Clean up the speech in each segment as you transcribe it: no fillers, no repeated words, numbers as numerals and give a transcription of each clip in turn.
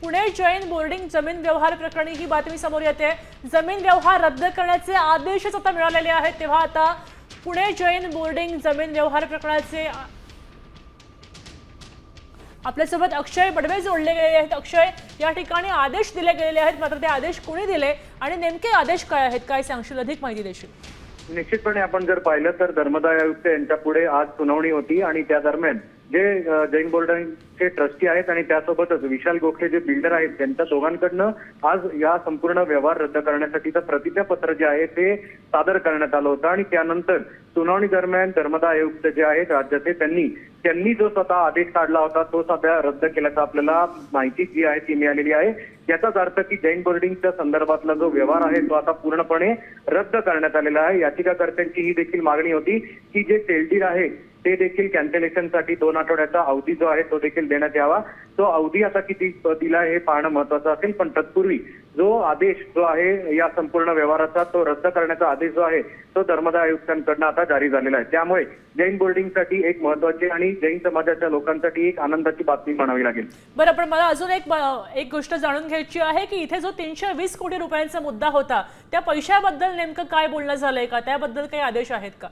Pune Jain boarding जमीन व्यवहार प्रकरणी ही बातमी समोर येते। जमीन व्यवहार रद्द करण्याचे आदेशच आता मिळालेले आहेत। तेव्हा आता पुणे जैन बोर्डिंग जमीन व्यवहार प्रकरणाचे आपल्यासोबत अक्षय बडवे जोडले गेले आहेत। अक्षय, या ठिकाणी आदेश दिले गेलेले आहेत, मात्र ते आदेश कोणी दिले आणि नेमके आदेश काय आहेत, काय सांगशील, अधिक माहिती देशील? निश्चितपणे आपण जर पाहिलं तर धर्मदाय आयुक्त यांच्या पुढे आज सुनावणी होती आणि त्या दरम्यान जे जैन बोर्डांचे ट्रस्टी आहेत आणि त्यासोबतच विशाल गोखले जे बिल्डर आहेत त्यांच्या दोघांकडनं आज या संपूर्ण व्यवहार रद्द करण्यासाठीचं प्रतिज्ञापत्र जे आहे ते सादर करण्यात आलं होतं आणि त्यानंतर सुनावणी दरम्यान धर्मदाय आयुक्त जे आहेत राज्याचे त्यांनी जो स्वतः आदेश काढला होता तो सध्या रद्द केल्याचा आपल्याला माहिती जी आहे ती मिळालेली आहे। याचाच अर्थ की जैन बोर्डिंगच्या संदर्भातला जो व्यवहार आहे तो आता पूर्णपणे रद्द करण्यात आलेला आहे। याचिकाकर्त्यांची ही देखील मागणी होती की जे सेलडीड आहे ते देखील कॅन्सलेशनसाठी 2 आठवड्याचा अवधी जो आहे तो देखील देण्यात यावा। तो अवधी आता किती दिला हे पाहणं महत्वाचं असेल, पण तत्पूर्वी जो आदेश जो आहे या संपूर्ण व्यवहाराचा तो रद्द करण्याचा आदेश जो आहे तो धर्मदाय आयुक्तांकडून आता जारी झालेला आहे। त्यामुळे जैन बोर्डिंगसाठी एक महत्वाची आणि जैन समाजाच्या लोकांसाठी एक आनंदाची बातमी म्हणावी लागेल। बरं, पण मला अजून एक गोष्ट जाणून घ्यायची आहे की इथे जो 320 कोटी रुपयांचा मुद्दा होता त्या पैशाबद्दल नेमकं काय बोलणं झालंय का, त्याबद्दल काही आदेश आहेत का?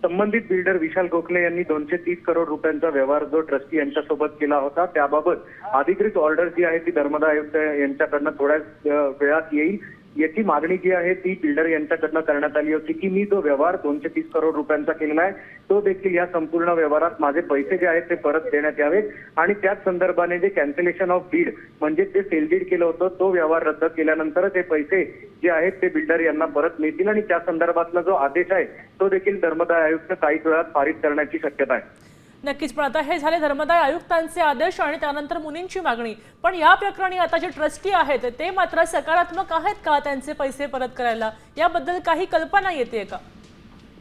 संबंधित बिल्डर विशाल गोखले यांनी 230 करोड रुपयांचा व्यवहार जो ट्रस्टी यांच्यासोबत केला होता त्याबाबत अधिकृत ऑर्डर जी आहे ती धर्मदाय आयुक्त यांच्याकडनं थोड्याच वेळात येईल। याची मागणी जी आहे ती बिल्डर यांच्याकडनं करण्यात आली होती की मी जो व्यवहार 230 करोड रुपयांचा केलेला आहे तो देखील या संपूर्ण व्यवहारात माझे पैसे जे आहेत ते परत देण्यात यावेत आणि त्याच संदर्भाने जे कॅन्सलेशन ऑफ डीड म्हणजे ते सेल डीड केलं होतं तो व्यवहार रद्द केल्यानंतर ते पैसे जे आहेत ते बिल्डर यांना परत मिळतील आणि त्या संदर्भातला जो आदेश आहे तो देखील धर्मदाय आयुक्त काही वेळात पारित करण्याची शक्यता आहे। नक्कीच, पण आता हे झाले धर्मदाय आयुक्तांचे आदेश आणि त्यानंतर मुनींची मागणी, पण या प्रकरणी आता जे ट्रस्टी आहेत ते मात्र सकारात्मक आहेत का त्यांचे पैसे परत करायला, याबद्दल काही कल्पना येते का?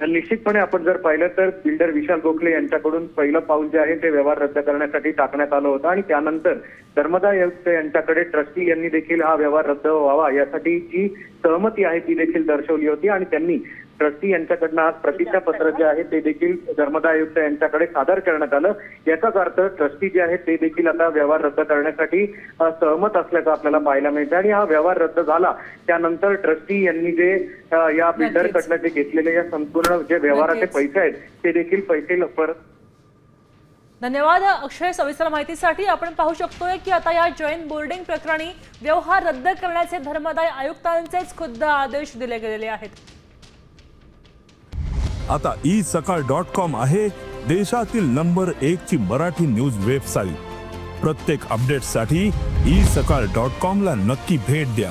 निश्चितपणे आपण जर पाहिलं तर बिल्डर विशाल गोखले यांच्याकडून पहिलं पाऊल जे आहे ते व्यवहार रद्द करण्यासाठी टाकण्यात आलं होतं आणि त्यानंतर धर्मदाय आयुक्त यांच्याकडे ट्रस्टी यांनी देखील हा व्यवहार रद्द व्हावा यासाठी जी सहमती आहे ती देखील दर्शवली होती आणि त्यांनी ट्रस्टी यांच्याकडनं आज प्रतिज्ञापत्र जे आहे ते देखील धर्मदाय आयुक्त यांच्याकडे सादर करण्यात आलं। याचाच अर्थ ट्रस्टी जे आहेत ते देखील आता व्यवहार रद्द करण्यासाठी सहमत असल्याचं आपल्याला पाहायला मिळतं आणि हा व्यवहार रद्द झाला त्यानंतर ट्रस्टी यांनी जे या बिल्डरकडनं जे घेतलेले या संपूर्ण जे व्यवहाराचे पैसे आहेत ते देखील पैसे परत। धन्यवाद अक्षय सविस्तर माहितीसाठी। आपण पाहू शकतोय की आता या जैन बोर्डिंग प्रकरणी व्यवहार रद्द करण्याचे धर्मदाय आयुक्तांचेच खुद्द आदेश दिले गेलेले आहेत। आता isakal.com आहे देशातील नंबर 1 ची मराठी न्यूज वेबसाईट। प्रत्येक अपडेटसाठी isakal.com ला नक्की भेट द्या।